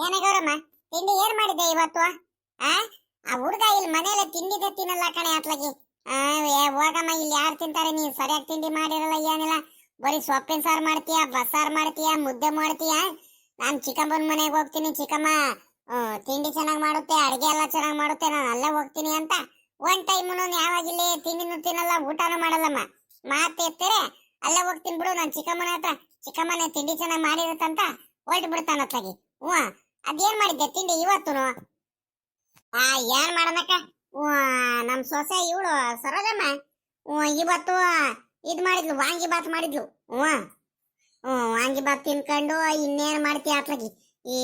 ಏನಗೌರಮ್ಮ, ತಿಂಡಿ ಏನ್ ಮಾಡಿದ್ದೆ ಇವತ್ತು? ಆ ಆ ಹುಡುಗ ಇಲ್ಲಿ ಮನೇಲೆ ತಿಂಡಿದೆ ತಿನ್ನಲ್ಲ ಕಣೆ ಅತ್ಲಾಗಿ. ಹೋಗಮ್ಮ, ಇಲ್ಲಿ ಯಾರು ತಿಂತಾರೆ? ನೀನ್ ಸರಿಯಾಗಿ ತಿಂಡಿ ಮಾಡಿರಲ್ಲ, ಏನಿಲ್ಲ. ಬರೀ ಸೊಪ್ಪಿನ ಸಾರು ಮಾಡ್ತೀಯ, ಬಸ್ಸಾರು ಮಾಡ್ತೀಯ, ಮುದ್ದೆ ಮಾಡ್ತೀಯ. ನಾನ್ ಚಿಕ್ಕಮ್ಮನ ಮನೆಗೆ ಹೋಗ್ತೀನಿ, ಚಿಕ್ಕಮ್ಮ ತಿಂಡಿ ಚೆನ್ನಾಗಿ ಮಾಡುತ್ತೆ, ಅಡಿಗೆ ಎಲ್ಲ ಚೆನ್ನಾಗಿ ಮಾಡುತ್ತೆ, ನಾನು ಅಲ್ಲೇ ಹೋಗ್ತೀನಿ ಅಂತ ಒಂದ್ ಟೈಮ್ನು ಯಾವಾಗಿಲ್ಲಿ ತಿಂಡಿನೂ ತಿನ್ನಲ್ಲ, ಊಟನೂ ಮಾಡಲ್ಲಮ್ಮ. ಮಾತು ಎತ್ತಾರೆ ಅಲ್ಲೇ ಹೋಗ್ತೀನಿ ಬಿಡು ನಾನು ಚಿಕ್ಕಮ್ಮನ ಹತ್ರ. ಚಿಕ್ಕಮ್ಮನೆ ತಿಂಡಿ ಚೆನ್ನಾಗಿ ಮಾಡಿರುತ್ತಂತ ಹೊರಟು ಬಿಡ್ತಾನ ಅತ್ಲಾಗಿ. ಅದೇನ್ ಮಾಡಿದ್ದೆ ತಿಂಡಿ ಇವತ್ತುನು? ಏನ್ ಮಾಡನಕ್ಕ, ನಮ್ ಸೊಸೆ ಇವಳು ಸರೋಜಮ್ಮ ಇವತ್ತು ಇದ್ ಮಾಡಿದ್ಲು, ವಾಂಗಿ ಬಾತ್ ಮಾಡಿದ್ಲು. ವಾಂಗಿ ಬಾತ್ ತಿನ್ಕೊಂಡು ಇನ್ನೇನ್ ಮಾಡ್ತೀಯ ಅತ್ಲಾಗಿ. ಈ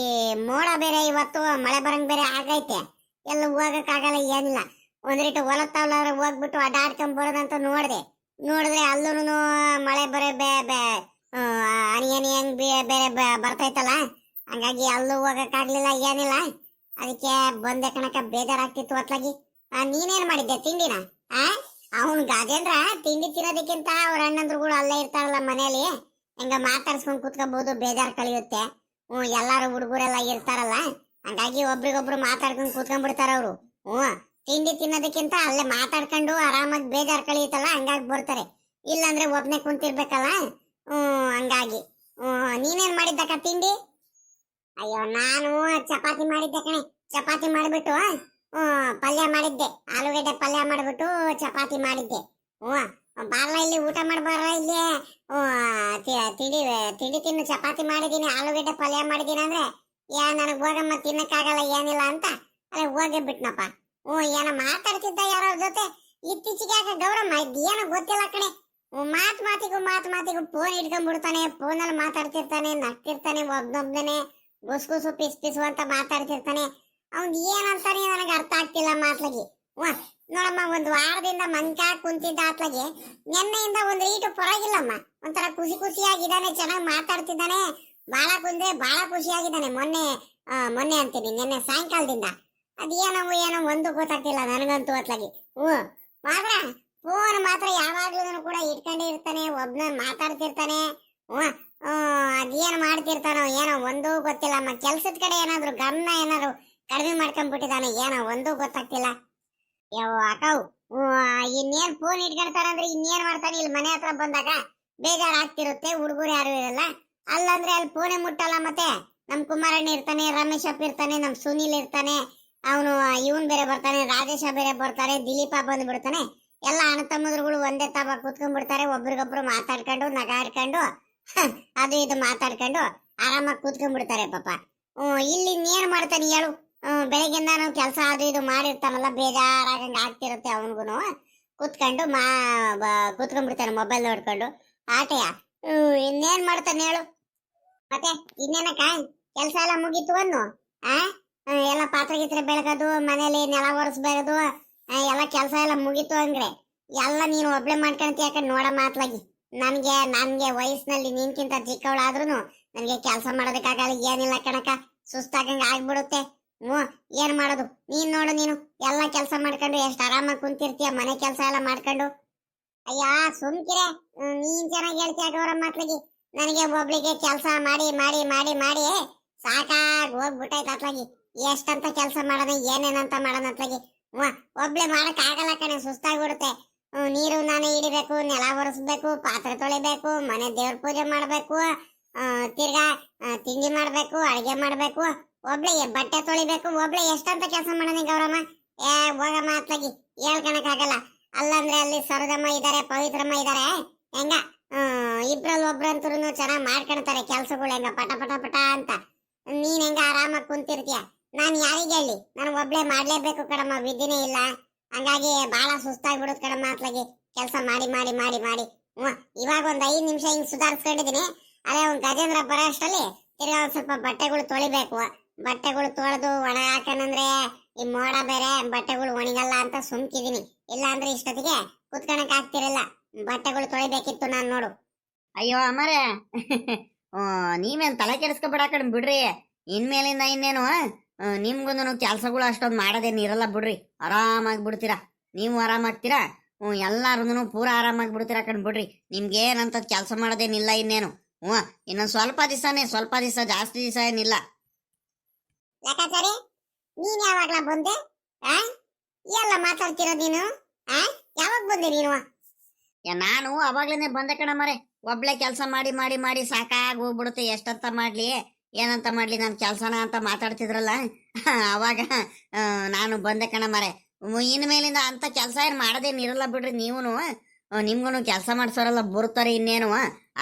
ಮೋಡ ಬೇರೆ ಇವತ್ತು, ಮಳೆ ಬರಂಗ್ ಬೇರೆ ಆಗೈತೆ, ಎಲ್ಲ ಹೋಗಕ್ಕಾಗಲ್ಲ, ಏನಿಲ್ಲ. ಒಂದ್ರಿಟ್ಟು ಹೊಲ ತಾವ್ಲಾರ ಹೋಗ್ಬಿಟ್ಟು ಅಡ್ಡಾಡ್ಕೊಂಡ್ ಬರೋದಂತ ನೋಡಿದ್ರೆ ಅಲ್ಲೂ ಮಳೆ ಬರೋ ಹನಿ ಹನಿ ಹಂಗ್ ಬೇರೆ ಬರ್ತೈತಲ್ಲ, ಹಂಗಾಗಿ ಅಲ್ಲೂ ಹೋಗಕ್ಕಾಗ್ಲಿಲ್ಲ, ಏನಿಲ್ಲ. ಅದಕ್ಕೆ ಬಂದೆ ಕಣಕ, ಬೇಜಾರಾಗ್ತಿತ್ತು ಅತ್ಲಾಗಿ. ನೀನೇನ್ ಮಾಡಿದ್ದೆ ತಿಂಡಿನ? ಅವನ್ ಗಾಜೇಂದ್ರ ತಿಂಡಿ ತಿನ್ನೋದಕ್ಕಿಂತ ಅವ್ರ ಅಣ್ಣಂದ್ರುಗಳು ಅಲ್ಲೇ ಇರ್ತಾರಲ್ಲ ಮನೇಲಿ, ಹೆಂಗ ಮಾತಾಡ್ಸ್ಕೊಂಡ್ ಕುತ್ಕೋಬಹುದು, ಬೇಜಾರ್ ಕಳಿಯುತ್ತೆ. ಎಲ್ಲಾರು ಹುಡುಗರೆಲ್ಲ ಇರ್ತಾರಲ್ಲ, ಹಂಗಾಗಿ ಒಬ್ರಿಗೊಬ್ರು ಮಾತಾಡ್ಕೊಂಡ್ ಕುತ್ಕೊಂಡ್ ಬಿಡ್ತಾರ ಅವ್ರು. ತಿಂಡಿ ತಿನ್ನೋದಕ್ಕಿಂತ ಅಲ್ಲೇ ಮಾತಾಡ್ಕೊಂಡು ಆರಾಮಾಗಿ ಬೇಜಾರ್ ಕಳಿಯುತ್ತಲ್ಲ, ಹಂಗಾಗಿ ಬರ್ತಾರೆ. ಇಲ್ಲಾಂದ್ರೆ ಒಬ್ನೇ ಕುಂತಿರ್ಬೇಕಲ್ಲ. ಹಂಗಾಗಿ ನೀನೇನ್ ಮಾಡಿದ್ದಕ್ಕ ತಿಂಡಿ? ಅಯ್ಯೋ, ನಾನು ಚಪಾತಿ ಮಾಡಿದ್ದೆ ಕಣೆ. ಚಪಾತಿ ಮಾಡಿಬಿಟ್ಟು ಪಲ್ಯ ಮಾಡಿದ್ದೆ, ಆಲೂಗಡ್ಡೆ ಪಲ್ಯ ಮಾಡಿಬಿಟ್ಟು ಚಪಾತಿ ಮಾಡಿದ್ದೆ. ಬಾರ್ಲ ಇಲ್ಲಿ ಊಟ ಮಾಡ್ಬಾರ, ಇಲ್ಲಿ ತಿಂಡಿ ತಿನ್ನು, ಚಪಾತಿ ಮಾಡಿದೀನಿ, ಆಲೂಗಡ್ಡೆ ಪಲ್ಯ ಮಾಡಿದೀನಿ ಅಂದ್ರೆ ನನಗ್ ಹೋಗಮ್ಮ ತಿನ್ನಕ್ಕಾಗಲ್ಲ, ಏನಿಲ್ಲ ಅಂತ ಅಲ್ಲ ಹೋಗೇ ಬಿಟ್ನಪ್ಪ. ಏನೋ ಮಾತಾಡ್ತಿದ್ದ ಯಾರ ಜೊತೆ. ಇತ್ತೀಚೆಗೆ ಯಾಕೆ ಗೌರಮ್ಮ ಏನೋ ಗೊತ್ತಿಲ್ಲ ಕಣೆ, ಮಾತಿಗೂ ಫೋನ್ ಇಟ್ಕೊಂಡ್ಬಿಡ್ತಾನೆ, ಫೋನಲ್ಲಿ ಮಾತಾಡ್ತಿರ್ತಾನೆ, ನಗ್ತಿರ್ತಾನೆ, ಒಬ್ನೊಬ್ನೇ ಗುಸ್ಗುಸು ಪಿಸು ಅಂತ ಮಾತಾಡ್ತಿರ್ತಾನೆ. ಅವ್ನ್ ಏನಂತಾನೆ ನನಗೆ ಅರ್ಥ ಆಗ್ತಿಲ್ಲ ಮಾತ್ಲಗಿ. ನೋಡಮ್ಮ, ಒಂದ್ ವಾರದಿಂದ ಮಂಕ ಕುಂತಿದ್ದ ಆತ್ಲಗಿ, ನಿನ್ನೆಯಿಂದ ಒಂದ್ ರೀಟು ಪರವಾಗಿಲ್ಲಮ್ಮ, ಒಂಥರ ಖುಷಿಯಾಗಿದ್ದಾನೆ, ಚೆನ್ನಾಗಿ ಮಾತಾಡ್ತಿದ್ದಾನೆ, ಬಹಳ ಖುಷಿಯಾಗಿದ್ದಾನೆ. ಮೊನ್ನೆ ಅಂತೀನಿ, ನಿನ್ನೆ ಸಾಯಂಕಾಲದಿಂದ ಏನೋ ಒಂದು ಗೊತ್ತಾಗ್ತಿಲ್ಲ ನನಗಂತೂ ಅತ್ಲಾಗಿ. ಮಾತ್ರ ಫೋನ್ ಮಾತ್ರ ಯಾವಾಗ್ಲೂ ಕೂಡ ಇಟ್ಕೊಂಡೇ ಇರ್ತಾನೆ, ಒಬ್ನ ಮಾತಾಡ್ತಿರ್ತಾನೆ. ಅದೇನ್ ಮಾಡ್ತಿರ್ತಾನೋ ಏನೋ ಒಂದು ಗೊತ್ತಿಲ್ಲಮ್ಮ. ಕೆಲ್ಸದ ಕಡೆ ಏನಾದ್ರು ಗಮನ ಏನಾದ್ರು ಕಡಿಮೆ ಮಾಡ್ಕೊಂಡ್ಬಿಟ್ಟಿದಾನೆ, ಏನೋ ಒಂದು ಗೊತ್ತಾಗ್ತಿಲ್ಲ. ಅಕ್ಕವು ಇನ್ನೇನ್ ಫೋನ್ ಇಟ್ಕೊಳ್ತಾರಂದ್ರೆ ಇನ್ನೇನ್ ಮಾಡ್ತಾನೆ? ಇಲ್ಲಿ ಮನೆ ಹತ್ರ ಬಂದಾಗ ಬೇಜಾರಾಗ್ತಿರುತ್ತೆ, ಹುಡುಗರು ಯಾರು ಇರಲ್ಲ. ಅಲ್ಲಂದ್ರೆ ಅಲ್ಲಿ ಫೋನೇ ಮುಟ್ಟಲ್ಲ. ಮತ್ತೆ ನಮ್ ಕುಮಾರಣ್ಣ ಇರ್ತಾನೆ, ರಮೇಶ್ ಅಪ್ಪ ಇರ್ತಾನೆ, ನಮ್ ಸುನೀಲ್ ಇರ್ತಾನೆ, ಅವನು ಇವನ್ ಬೇರೆ ಬರ್ತಾನೆ, ರಾಜೇಶ ಬೇರೆ ಬರ್ತಾನೆ, ದಿಲೀಪ ಬಂದ್ಬಿಡ್ತಾನೆ. ಎಲ್ಲ ಅಣ್ಣ ತಮ್ಮದ್ರುಗಳು ಒಂದೇ ತಬ ಕೂತ್ಕೊಂಡ್ಬಿಡ್ತಾರೆ, ಒಬ್ರಿಗೊಬ್ರು ಮಾತಾಡ್ಕೊಂಡು ನಗಾಡ್ಕೊಂಡು ಅದು ಇದು ಮಾತಾಡ್ಕೊಂಡು ಆರಾಮಾಗಿ ಕೂತ್ಕೊಂಡ್ಬಿಡ್ತಾರೆ ಪಾಪ. ಇಲ್ಲಿ ಇನ್ನೇನ್ ಮಾಡ್ತಾನೆ ಹೇಳು? ಬೆಳಗ್ಗಿಂದ ನಾವು ಕೆಲಸ ಅದು ಇದು ಮಾಡಿರ್ತಾನಲ್ಲ, ಬೇಜಾರಾಗಂಗ ಆಗ್ತಿರುತ್ತೆ ಅವನ್ಗುನು. ಕೂತ್ಕೊಂಡು ಕೂತ್ಕೊಂಡ್ಬಿಡ್ತಾನೆ ಮೊಬೈಲ್ ನೋಡ್ಕೊಂಡು ಆಟೆಯ. ಇನ್ನೇನ್ ಮಾಡ್ತಾನೆ ಹೇಳು? ಮತ್ತೆ ಇನ್ನೇನಕ್ಕ ಕೆಲಸ ಎಲ್ಲ ಮುಗೀತು ಅನ್ನು? ಎಲ್ಲ ಪಾತ್ರೆ ಗೀತ್ರೆ ಬೆಳಗೋದು, ಮನೇಲಿ ನೆಲ ಒರೆಸ್ಬೇಕದು, ಎಲ್ಲ ಕೆಲಸ ಎಲ್ಲ ಮುಗೀತು ಅಂದ್ರೆ ಎಲ್ಲ ನೀನು ಒಬ್ಳೆ ಮಾಡ್ಕೊಂತ. ಯಾಕಂದ್ರೆ ನೋಡ ಮಾತ್ಲಾಗಿ, ನನ್ಗೆ ವಯಸ್ಸಿನಲ್ಲಿ ನಿನ್ಕಿಂತ ಚಿಕ್ಕವಳಾದ್ರೂ ನನ್ಗೆ ಕೆಲಸ ಮಾಡೋದಕ್ಕಾಗಲ್ಲ, ಏನಿಲ್ಲ ಕಣಕ, ಸುಸ್ತಾಗಂಗ ಆಗ್ಬಿಡುತ್ತೆ. ಏನ್ ಮಾಡೋದು? ನೀನು ಎಲ್ಲ ಕೆಲಸ ಮಾಡ್ಕೊಂಡು ಎಷ್ಟು ಆರಾಮಾಗಿ ಕುಂತಿರ್ತೀಯ, ಮನೆ ಕೆಲಸ ಎಲ್ಲ ಮಾಡ್ಕೊಂಡು. ಅಯ್ಯ ಸುಮ್ಕಿರೆ, ನೀನ್ ಚೆನ್ನಾಗಿ ಹೇಳ್ತೀಯ ಗೌರಮ್ಮ ಮಾತ್ಲಾಗಿ. ನನಗೆ ಒಬ್ಳಿಗೆ ಕೆಲಸ ಮಾಡಿ ಮಾಡಿ ಮಾಡಿ ಮಾಡಿ ಸಾಕಾಗಿ ಹೋಗ್ಬಿಟ್ಟಾಯ್ತು ಅತ್ಲಾಗಿ. ಎಷ್ಟಂತ ಕೆಲಸ ಮಾಡೋಣ, ಏನೇನಂತ ಮಾಡೋಣ ಅತ್ಲಾಗಿ. ಒಬ್ಳೆ ಮಾಡಕ್ ಆಗಲ್ಲ ಕಣೆ, ಸುಸ್ತಾಗ್ಬಿಡುತ್ತೆ. ನೀರು ನಾನೇ ಹಿಡಿಬೇಕು, ನೆಲ ಒರೆಸ್ಬೇಕು, ಪಾತ್ರೆ ತೊಳಿಬೇಕು, ಮನೆ ದೇವ್ರ ಪೂಜೆ ಮಾಡ್ಬೇಕು, ತಿರ್ಗಾ ತಿಂಡಿ ಮಾಡ್ಬೇಕು, ಅಡಿಗೆ ಮಾಡ್ಬೇಕು, ಒಬ್ಳಿಗೆ ಬಟ್ಟೆ ತೊಳಿಬೇಕು, ಒಬ್ಳೆ ಎಷ್ಟಂತ ಕೆಲಸ ಮಾಡೋಣ ಗೌರಮ್ಮ. ಹೋಗಮ್ಮ ಅತ್ಲಾಗಿ, ಹೇಳ್ಕಣಕ್ಕಾಗಲ್ಲ. ಅಲ್ಲಂದ್ರೆ ಅಲ್ಲಿ ಸರೋಜಮ್ಮ ಇದಾರೆ, ಪವಿತ್ರಮ್ಮ ಇದಾರೆ, ಹೆಂಗ ಇಬ್ರಲ್ಲಿ ಒಬ್ರಂತೂ ಚೆನ್ನಾಗ್ ಮಾಡ್ಕೊಳ್ತಾರೆ ಕೆಲ್ಸಗಳು, ಹೆಂಗ ಪಟ ಪಟ ಪಟ ಅಂತ. ನೀನ್ ಹೆಂಗ ಆರಾಮಾಗಿ ಕುಂತಿರ್ತೀಯ, ನಾನ್ ಯಾರಿಗೆ ಹೇಳಿ? ನಾನು ಒಬ್ಳೆ ಮಾಡ್ಲೇಬೇಕು ಕಣಮ್ಮ, ವಿಧಿನೇ ಇಲ್ಲ. ಹಂಗಾಗಿ ಬಹಳ ಸುಸ್ತಾಗ್ಬಿಡುತ್ತೆ ಕಣಮ್ಮ ಅತ್ಲಾಗಿ, ಕೆಲಸ ಮಾಡಿ ಮಾಡಿ ಮಾಡಿ ಮಾಡಿ. ಇವಾಗ ಒಂದ್ 5 ನಿಮಿಷ ಹಿಂಗ್ ಸುಧಾರಿಸ್ಕೊಂಡಿದೀನಿ. ಅದೇ ಒಂದ್ ಗಜೇಂದ್ರ ಬರೋ ಅಷ್ಟರಲ್ಲಿ ತಿರ್ಗಾ ಒಂದ್ ಸ್ವಲ್ಪ ಬಟ್ಟೆಗಳು ತೊಳಿಬೇಕು. ಬಟ್ಟೆಗಳು ತೊಳೆದು ಒಣ ಹಾಕನಂದ್ರೆ ಈ ಮೋಡ ಬೇರೆ, ಬಟ್ಟೆಗಳು ಒಣಗಲ್ಲ ಅಂತ ಸುಮ್ಕಿದೀನಿ. ಇಲ್ಲ ಅಂದ್ರೆ ಇಷ್ಟೊತ್ತಿಗೆ ಕುತ್ಕೊಳಕ್ ಆಗ್ತಿರಲ್ಲ, ಬಟ್ಟೆಗಳು ತೊಳಿಬೇಕಿತ್ತು ನಾನ್ ನೋಡು. ಅಯ್ಯೋ ಅಮ್ಮರೇ, ನೀವೇನ್ ತಲೆ ಕೆಡಿಸ್ಕೊಬಿಡಾಕಡ್ ಬಿಡ್ರಿ. ಇನ್ಮೇಲಿಂದ ಇನ್ನೇನು ನಿಮ್ಗೊಂದು ಕೆಲ್ಸಗಳು ಅಷ್ಟೊಂದು ಮಾಡೋದೇನು ಇರಲ್ಲ ಬಿಡ್ರಿ, ಆರಾಮಾಗಿ ಬಿಡ್ತೀರಾ. ನೀವು ಆರಾಮಾಗ್ತೀರಾ, ಎಲ್ಲಾರು ಪೂರಾ ಆರಾಮಾಗಿ ಬಿಡ್ತೀರಾ ಕಣ್ ಬಿಡ್ರಿ. ನಿಮ್ಗೆ ಏನಂತ ಕೆಲಸ ಮಾಡೋದೇನಿಲ್ಲ ಇನ್ನೇನು. ಇನ್ನೊಂದು ಸ್ವಲ್ಪ ದಿವಸ ಜಾಸ್ತಿ ದಿವಸ ಏನಿಲ್ಲ. ಲೆಕ್ಕಾಚಾರಿ ನೀನ್ ಯಾವಾಗ್ಲ ಬಂದೆ? ಆ ಎಲ್ಲ ಮಾತಾಡ್ತಿರೋದ್ ನೀನು? ಆ ಯಾವಾಗ ಬಂದೆ ನೀನು? ನಾನು ಅವಾಗ್ಲೇನೆ ಬಂದೆ ಕಣ ಮರೆ. ಒಬ್ಳೆ ಕೆಲಸ ಮಾಡಿ ಮಾಡಿ ಮಾಡಿ ಸಾಕಾಗಿ ಹೋಗ್ಬಿಡುತ್ತೆ. ಎಷ್ಟಂತ ಮಾಡ್ಲಿ ಏನಂತ ಮಾಡ್ಲಿ ನನ್ನ ಕೆಲ್ಸನ ಅಂತ ಮಾತಾಡ್ತಿದ್ರಲ್ಲ ಅವಾಗ ನಾನು ಬಂದೆ ಕಣ ಮರೆ. ಇನ್ ಮೇಲಿಂದ ಅಂತ ಕೆಲಸ ಏನ್ ಮಾಡೋದೇನಿರಲ್ಲ ಬಿಡ್ರಿ. ನೀವುನು ನಿಮ್ಗೂನು ಕೆಲಸ ಮಾಡ್ಸೋರೆಲ್ಲ ಬರ್ತಾರೆ. ಇನ್ನೇನು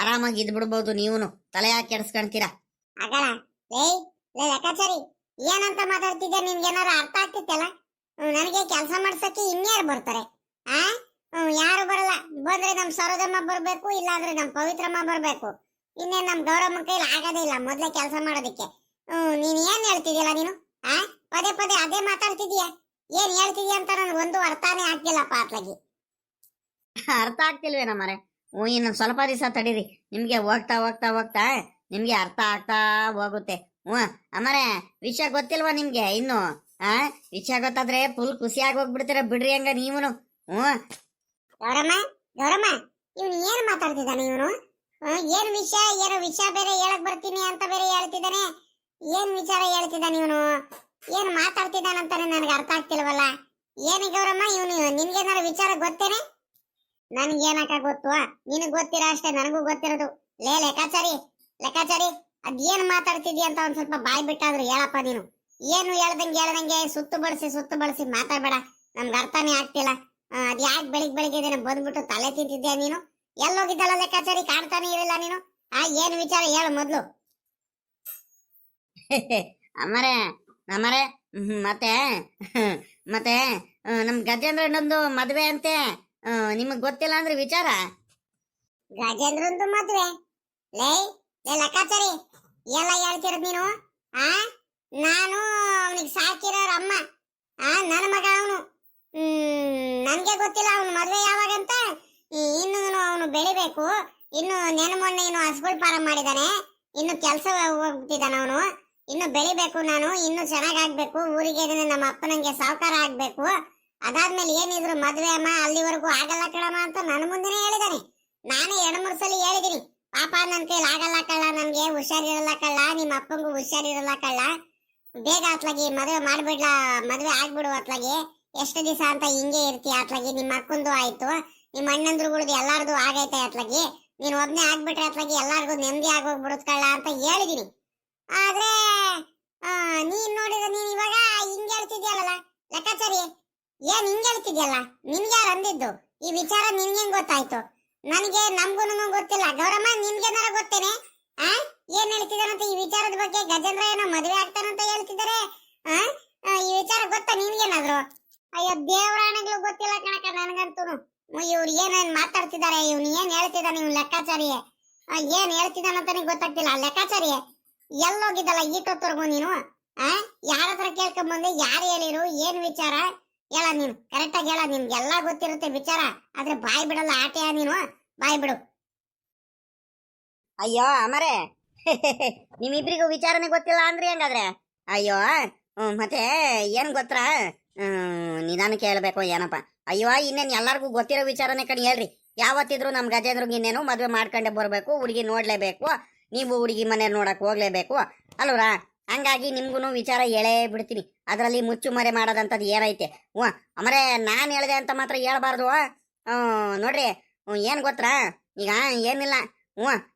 ಆರಾಮಾಗಿ ಇದ್ ಬಿಡ್ಬೋದು. ನೀವುನು ತಲೆ ಯಾಕೆ ಕೆಡ್ಸ್ಕೊಂತೀರಾ? ಆಗಲ್ಲ. ಲೇ ಲೇ ಲೆಕ್ಕಾಚಾರಿ, ಏನಂತ ಮಾತಾಡ್ತಿದ್ದೆ? ನಿಮ್ಗೇನಾರು ಅರ್ಥ ಆಗ್ತಿತ್ತಲ್ಲ? ನನಗೆ ಕೆಲಸ ಮಾಡ್ಸಕ್ಕೆ ಇನ್ಯಾರು ಬರ್ತಾರೆ? ಆ ಯಾರು ಬರಲ್ಲ. ಬಂದ್ರೆ ನಮ್ ಸರೋದಮ್ಮ ಬರ್ಬೇಕು, ಇಲ್ಲಾಂದ್ರೆ ನಮ್ ಪವಿತ್ರಮ್ಮ ಬರ್ಬೇಕು. ಇನ್ನೇನ್ ನಮ್ ಗೌರಮ್ಮ ಕೈಲಿ ಆಗೋದೇ ಇಲ್ಲ ಮೊದ್ಲೇ ಕೆಲಸ ಮಾಡೋದಿಕ್ಕೆ. ನೀನ್ ಏನ್ ಹೇಳ್ತಿದ್ಯಲ್ಲ ನೀನು? ಆ ಪದೇ ಪದೇ ಅದೇ ಮಾತಾಡ್ತಿದ್ಯಾ? ಏನ್ ಹೇಳ್ತಿದ್ಯಾ ಅಂತ ನನ್ಗೊಂದು ಅರ್ಥನೇ ಆಗ್ತಿಲ್ಲಪ್ಪ ಅತ್ಲಾಗಿ. ಅರ್ಥ ಆಗ್ತಿಲ್ವೇನ ಮರೆ? ಇನ್ನು ಸ್ವಲ್ಪ ದಿವಸ ತಡೀರಿ. ನಿಮ್ಗೆ ಹೋಗ್ತಾ ಹೋಗ್ತಾ ಹೋಗ್ತಾ ನಿಮ್ಗೆ ಅರ್ಥ ಆಗ್ತಾ ಹೋಗುತ್ತೆ. ಅಮರೆ ವಿಷಯ ಗೊತ್ತಿಲ್ವಾ ನಿಮ್ಗೆ ಇನ್ನು? ವಿಷಯ ಗೊತ್ತಾದ್ರೆ ಫುಲ್ ಖುಷಿಯಾಗಿ ಹೋಗ್ಬಿಡ್ತೀರ ಬಿಡ್ರಿ ಹಂಗ ನೀವುನು. ಗೌರಮ್ಮ ಗೌರಮ್ಮ, ಇವನು ಏನ್ ಮಾತಾಡ್ತಿದ್ದಾನೆ ಇವನು? ಏನ್ ವಿಷಯ? ಏನೋ ವಿಷಯ ಬೇರೆ ಹೇಳಕ್ ಬರ್ತೀನಿ ಅಂತ ಬೇರೆ ಹೇಳ್ತಿದ್ದಾನೆ. ಏನ್ ವಿಚಾರ ಹೇಳ್ತಿದ್ದಾನೆ ಇವನು? ಏನ್ ಮಾತಾಡ್ತಿದ್ದಾನಂತಾನೆ ನನಗೆ ಅರ್ಥ ಆಗ್ತಿಲ್ವಲ್ಲ. ಏನು ಗೌರಮ್ಮ, ಇವನು ನಿನ್ಗೇನಾರ ವಿಚಾರ ಗೊತ್ತೇನೆ? ನನ್ಗೇನಕ್ಕ ಗೊತ್ತು? ನಿನಗ್ ಗೊತ್ತಿರ ಅಷ್ಟೇ ನನಗೂ ಗೊತ್ತಿರೋದು. ಲೇ ಲೆಕ್ಕಾಚಾರಿ ಲೆಕ್ಕಾಚಾರಿ, ಅದೇನ್ ಮಾತಾಡ್ತಿದ್ಯ ಅಂತ ಒಂದ್ ಸ್ವಲ್ಪ ಬಾಯ್ ಬಿಟ್ಟಾದ್ರು ಹೇಳಪ್ಪ ನೀನು. ಏನು ಹೇಳ್ದಂಗೆ ಸುತ್ತು ಬಳಸಿ ಮಾತಾಡ್ಬೇಡ. ನಮ್ಗೆ ಅರ್ಥನೇ ಆಗ್ತಿಲ್ಲ. ಅದ್ ಯಾಕೆ ಬೆಳಿಗ್ಗೆ ದಿನ ಬಂದ್ಬಿಟ್ಟು ತಲೆ ತಿಂತಿದ್ಯಾ ನೀನು? ಎಲ್ಲೋಗಿದ್ದಲ್ಲ ಲೆಕ್ಕಾಚಾರಿ, ಕಾಣ್ತಾನೆ ಇರಲಿಲ್ಲ ನೀನು. ಏನ್ ವಿಚಾರ ಹೇಳು ಮೊದ್ಲು. ಅಮರೆ ಅಮರೆ ಮತ್ತೆ ಮತ್ತೆ ನಮ್ ಗಜೇಂದ್ರನೊಂದು ಮದ್ವೆ ಅಂತೆ. ನಿಮಗ್ ಗೊತ್ತಿಲ್ಲ ಅಂದ್ರೆ ವಿಚಾರ? ಗಜೇಂದ್ರಂದು ಮದ್ವೆ? ಲೇ ಲೇ ಲೆಕ್ಕಾಚಾರಿ, ಎಲ್ಲ ಹೇಳ್ತಿರೋದ್ ನೀನು? ನಾನು ಅವನಿಗೆ ಸಾಕಿರೋರ ಅಮ್ಮ. ನನ್ನ ಮಗ ಅವನು. ನನ್ಗೆ ಗೊತ್ತಿಲ್ಲ ಅವನು ಮದ್ವೆ ಯಾವಾಗಂತ. ಇನ್ನು ಅವನು ಬೆಳಿಬೇಕು. ಇನ್ನು ಮೊನ್ನೆ ಇನ್ನು ಹಸುಗಳು ಫಾರಂ ಮಾಡಿದಾನೆ. ಇನ್ನು ಕೆಲಸ ಹೋಗ್ತಿದ್ದಾನ ಅವನು. ಇನ್ನು ಬೆಳಿಬೇಕು. ನಾನು ಇನ್ನು ಚೆನ್ನಾಗಾಗ್ಬೇಕು. ಊರಿಗೆ ನಮ್ಮ ಅಪ್ಪನಂಗೆ ಸಾವುಕಾರ ಆಗ್ಬೇಕು. ಅದಾದ್ಮೇಲೆ ಏನಿದ್ರು ಮದ್ವೆ ಅಮ್ಮ, ಅಲ್ಲಿವರೆಗೂ ಆಗಲ್ಲ ಕಣಮ್ಮ ಅಂತ ನನ್ನ ಮುಂದೆನೆ ಹೇಳಿದಾನೆ. ನಾನೇ 2-3 ಸಲ ಹೇಳಿದೀನಿ, ಪಾಪ ನನ್ ಕೈಲಿ ಆಗಲ್ಲ ಕಳ್ಳ, ನನ್ಗೆ ಹುಷಾರಿರಲ್ಲ ಕಳ್ಳ, ನಿಮ್ಮ ಅಪ್ಪಂಗೂ ಹುಷಾರಿರಲ್ಲ ಕಳ್ಳ, ಬೇಗ ಅತ್ಲಾಗಿ ಮದ್ವೆ ಮಾಡ್ಬಿಡ್ಲಾ, ಮದ್ವೆ ಆಗ್ಬಿಡು ಅತ್ಲಾಗಿ, ಎಷ್ಟು ದಿವಸ ಅಂತ ಹಿಂಗೆ ಇರ್ತೀಯ ಅತ್ಲಾಗಿ, ನಿಮ್ಮ ಅಕ್ಕಂದು ಆಯ್ತು, ನಿಮ್ಮ ಅಣ್ಣಂದ್ರುಗಳದ್ದು ಎಲ್ಲಾರ್ದು ಆಗೈತೆ ಅತ್ಲಾಗಿ, ನೀನ್ ಒಬ್ನೇ ಆಗ್ಬಿಟ್ರೆ ಅತ್ಲಾಗಿ ಎಲ್ಲಾರ್ಗು ನೆಮ್ಮದಿ ಆಗೋಗ್ಬಿಡುತ್ತ ಕಳ್ಳ ಅಂತ ಹೇಳಿದೀನಿ. ಆದ್ರೆ ನೀನ್ ನೋಡಿದ್ರೆ ನೀನ್ ಇವಾಗ ಹಿಂಗೆ ಹೇಳ್ತಿದ್ಯಲ್ಲ ಲೆಕ್ಕಾಚಾರಿ. ಏನ್ ಹಿಂಗೆ ಹೇಳ್ತಿದ್ಯಲ್ಲ? ನಿನ್ಗೆ ಯಾರು ಅಂದಿದ್ದು ಈ ವಿಚಾರ? ನಿನ್ಗೆ ಗೊತ್ತಾಯ್ತು? ನನಗೆ ನಮ್ಗೂನು ಗೊತ್ತಿಲ್ಲ. ಗೌರಮ್ಮ, ನಿನ್ಗೇನಾರ ಗೊತ್ತೇನೆ? ಏನ್ ಹೇಳ್ತಿದಾರಂತ ಈ ವಿಚಾರದ ಬಗ್ಗೆ? ಗಜೇಂದ್ರ ಏನೋ ಮದುವೆ ಆಗ್ತಾನಂತ ಹೇಳ್ತಿದ್ದಾರೆ. ಈ ವಿಚಾರ ಗೊತ್ತಾ ನಿನ್ಗೇನಾದ್ರು? ಅಯ್ಯೋ ದೇವರಾಣಗಳು ಗೊತ್ತಿಲ್ಲ ಕಣಕ ನನ್ಗಂತೂನು. ಇವ್ರು ಏನೇನ್ ಮಾತಾಡ್ತಿದ್ದಾರೆ, ಇವ್ನು ಏನ್ ಹೇಳ್ತಿದ್ದಾನೆ, ಇವ್ನು ಲೆಕ್ಕಾಚಾರಿ ಏನ್ ಹೇಳ್ತಿದ್ದಾನಂತಾನೆ ಗೊತ್ತಾಗ್ತಿಲ್ಲ. ಲೆಕ್ಕಾಚಾರಿ ಎಲ್ಲೋಗಿದ್ದಲ್ಲ ಈಟೊತ್ತವರೆಗೂ ನೀನು? ಯಾರ ಹತ್ರ ಕೇಳ್ಕೊಂಬಂದೆ? ಯಾರು ಹೇಳಿರು? ಏನ್ ವಿಚಾರ ಹೇಳ ನೀನು? ಕರೆಕ್ಟಾಗಿ ಹೇಳ. ನಿಮ್ಗೆಲ್ಲಾ ಗೊತ್ತಿರುತ್ತೆ ವಿಚಾರ, ಆದ್ರೆ ಬಾಯ್ ಬಿಡಲ್ಲ ಆಟೆಯ ನೀನು. ಬಾಯ್ ಬಿಡು. ಅಯ್ಯೋ ಅಮರೆ, ನಿಮ್ಮಿಬ್ರಿಗೂ ವಿಚಾರನೆ ಗೊತ್ತಿಲ್ಲ ಅಂದ್ರಿ ಹಂಗಾದ್ರೆ? ಅಯ್ಯೋ ಮತ್ತೆ ಏನ್ ಗೊತ್ತಾ? ನಿಧಾನಕ್ಕೆ ಹೇಳ್ಬೇಕು ಏನಪ್ಪ. ಅಯ್ಯೋ ಇನ್ನೇನ್ ಎಲ್ಲಾರ್ಗು ಗೊತ್ತಿರೋ ವಿಚಾರನೆ ಕಣ್ ಹೇಳ್ರಿ. ಯಾವತ್ತಿದ್ರು ನಮ್ ಗಜೇಂದ್ರಗ್ ಇನ್ನೇನು ಮದ್ವೆ ಮಾಡ್ಕೊಂಡೆ ಬರ್ಬೇಕು, ಹುಡುಗಿ ನೋಡ್ಲೇಬೇಕು, ನೀವು ಹುಡುಗಿ ಮನೆ ನೋಡಕ್ ಹೋಗ್ಲೇಬೇಕು ಅಲ್ವರಾ? ಹಂಗಾಗಿ ನಿಮ್ಗೂ ವಿಚಾರ ಹೇಳೇ ಬಿಡ್ತೀನಿ. ಅದರಲ್ಲಿ ಮುಚ್ಚು ಮರೆ ಮಾಡೋದಂಥದ್ದು ಏನೈತೆ? ಅಮರೆ, ನಾನ್ ಹೇಳ್ದೆ ಅಂತ ಮಾತ್ರ ಹೇಳ್ಬಾರ್ದು. ನೋಡ್ರಿ, ಏನ್ ಗೊತ್ತಾ ಈಗ? ಏನಿಲ್ಲ,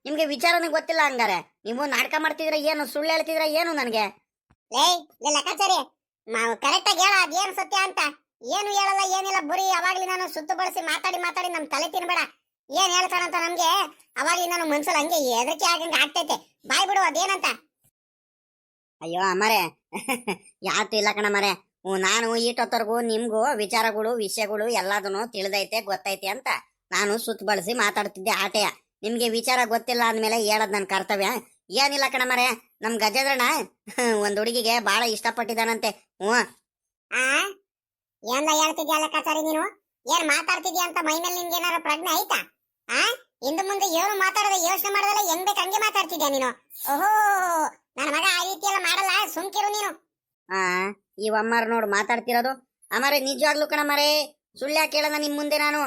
ನಿಮ್ಗೆ ವಿಚಾರನೇ ಗೊತ್ತಿಲ್ಲ ಹಂಗಾರೆ ನೀವು ನಾಟಕ ಮಾಡ್ತಿದ್ರೆ ಏನು, ಸುಳ್ಳು ಹೇಳ್ತಿದ್ರೆ ಏನು ನನಗೆ? ಲೆಕ್ಕಾಚಾರಿ ಕರೆಕ್ಟ್ ಆಗಿ ಹೇಳ, ಅದೇನು ಸತ್ಯ ಅಂತ. ಏನು ಹೇಳಲ್ಲ, ಏನಿಲ್ಲ, ಬರೀ ಅವಾಗ್ಲಿ ನಾನು ಸುತ್ತು ಬಳಸಿ ಮಾತಾಡಿ ನಮ್ ತಲೆ ತಿನ್ಬೇಡ. ಏನ್ ಹೇಳ್ತಾರಂತ ನಮ್ಗೆ ಅವಾಗ್ಲಿ ನಾನು ಮನ್ಸಲ್ಲಿ ಹಂಗೆ ಎದಕ್ಕೆ ಆಗಂಗ ಆಗ್ತೈತೆ. ಬಾಯ್ ಬಿಡು, ಅದೇನಂತ. ಅಯ್ಯೋ ಅಮ್ಮರೆ, ಯಾತು ಇಲ್ಲ ಕಣ ಮರೆ. ನಾನು ಈಟೊತ್ತರ್ಗು ನಿಮ್ಗೂ ವಿಚಾರಗಳು ವಿಷಯಗಳು ಎಲ್ಲದನ್ನು ತಿಳಿದೈತೆ ಗೊತ್ತೈತೆ ಅಂತ ನಾನು ಸುತ್ತ ಬಳಸಿ ಮಾತಾಡ್ತಿದ್ದೆ ಆಟೆಯ. ನಿಮ್ಗೆ ವಿಚಾರ ಗೊತ್ತಿಲ್ಲ ಅಂದ್ಮೇಲೆ ಹೇಳದ್ ನನ್ ಕರ್ತವ್ಯ. ಏನಿಲ್ಲ ಕಣ ಮರೆ, ನಮ್ ಗಜೇಂದ್ರಣ್ಣ ಒಂದ್ ಹುಡುಗಿಗೆ ಬಾಳ ಇಷ್ಟಪಟ್ಟಿದ್ದಾನಂತೆ. ಏನ್ ಹೇಳ್ತಿದ್ಯಾ ಲೆಕ್ಕಾಚಾರಿ ನೀನು? ಏನ್ ಮಾತಾಡ್ತಿದ್ಯಾ ಅಂತ ಮೈ ಮೇಲೆ ನಿಮ್ಗೆ ಏನಾರ ಪ್ರಜ್ಞೆ ಆಯ್ತಾ? ಇಂದು ಮುಂದೆ ಏನು ಮಾತಾಡೋದ ಯೋಚನೆ ಮಾಡೋದಲ್ಲ, ಹೆಂಗ್ ಬೇಕು ಹಂಗೆ ಮಾತಾಡ್ತಿದ್ಯಾ ನೀನು? ಓಹೋ, ನನ್ನ ಮಗ ಆ ರೀತಿ ಎಲ್ಲ ಮಾಡಲ್ಲ, ಸುಮ್ಕಿರು ನೀನು. ಈ ಅಮ್ಮಾರ್ ನೋಡು ಮಾತಾಡ್ತಿರೋದು. ಅಮರೆ ನಿಜವಾಗ್ಲು ಕಣ ಮರೆ, ಸುಳ್ಳ ಕೇಳೋಣ ನಿಮ್ ಮುಂದೆ ನಾನು.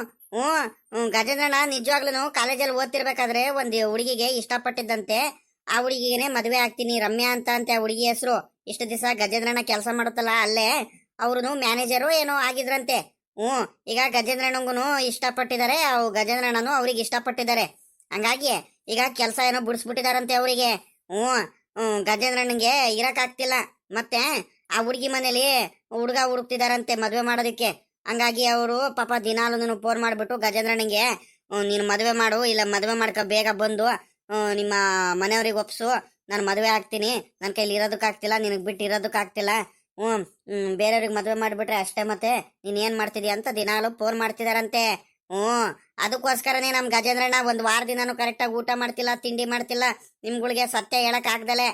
ಗಜೇಂದ್ರಣ್ಣ ನಿಜವಾಗ್ಲೂ ಕಾಲೇಜಲ್ಲಿ ಓದ್ತಿರ್ಬೇಕಾದ್ರೆ ಒಂದ್ ಹುಡುಗಿಗೆ ಇಷ್ಟಪಟ್ಟಿದ್ದಂತೆ. ಆ ಹುಡುಗಿಗೆ ಮದ್ವೆ ಆಗ್ತೀನಿ ರಮ್ಯಾ ಅಂತ ಅಂತೆ ಆ ಹುಡುಗಿ ಹೆಸರು. ಇಷ್ಟು ದಿವಸ ಗಜೇಂದ್ರಣ್ಣ ಕೆಲಸ ಮಾಡುತ್ತಲ್ಲ ಅಲ್ಲೇ ಅವ್ರು ಮ್ಯಾನೇಜರು ಏನೋ ಆಗಿದ್ರಂತೆ. ಈಗ ಗಜೇಂದ್ರಣ್ಣಂಗೂ ಇಷ್ಟಪಟ್ಟಿದ್ದಾರೆ, ಅವು ಗಜೇಂದ್ರಣ್ಣನು ಅವ್ರಿಗೆ ಇಷ್ಟಪಟ್ಟಿದ್ದಾರೆ. ಹಂಗಾಗಿ ಈಗ ಕೆಲಸ ಏನೋ ಬಿಡಿಸ್ಬಿಟ್ಟಿದಾರಂತೆ ಅವರಿಗೆ. ಗಜೇಂದ್ರಣ್ಣಂಗೆ ಇರಕ್ಕಾಗ್ತಿಲ್ಲ. ಮತ್ತೆ ಆ ಹುಡುಗಿ ಮನೇಲಿ ಹುಡುಗ ಹುಡುಕ್ತಿದಾರಂತೆ ಮದುವೆ ಮಾಡೋದಕ್ಕೆ. ಹಂಗಾಗಿ ಅವರು ಪಾಪ ದಿನಾಲು ಫೋನ್ ಮಾಡ್ಬಿಟ್ಟು ಗಜೇಂದ್ರಣ್ಣಂಗೆ ನೀನು ಮದುವೆ ಮಾಡು, ಇಲ್ಲ ಮದುವೆ ಮಾಡ್ಕೊ ಬೇಗ ಬಂದು ನಿಮ್ಮ ಮನೆಯವ್ರಿಗೆ ಒಪ್ಸು, ನಾನು ಮದುವೆ ಆಗ್ತೀನಿ, ನನ್ನ ಕೈಲಿ ಇರೋದಕ್ಕಾಗ್ತಿಲ್ಲ, ನಿನಗೆ ಬಿಟ್ಟು ಇರೋದಕ್ಕಾಗ್ತಿಲ್ಲ. ಬೇರೆಯವ್ರಿಗೆ ಮದುವೆ ಮಾಡಿಬಿಟ್ರೆ ಅಷ್ಟೇ, ಮತ್ತೆ ನೀನು ಏನು ಮಾಡ್ತಿದ್ಯಾ ಅಂತ ದಿನಾಲು ಫೋನ್ ಮಾಡ್ತಿದಾರಂತೆ. ಅದಕ್ಕೋಸ್ಕರನೇ ನಮ್ಮ ಗಜೇಂದ್ರಣ್ಣ ಒಂದು ವಾರದಿನಾನು ಕರೆಕ್ಟಾಗಿ ಊಟ ಮಾಡ್ತಿಲ್ಲ, ತಿಂಡಿ ಮಾಡ್ತಿಲ್ಲ. ನಿಮ್ಗಳಿಗೆ ಸತ್ಯ ಹೇಳಕ್ ಆಗ್ದಲೆ.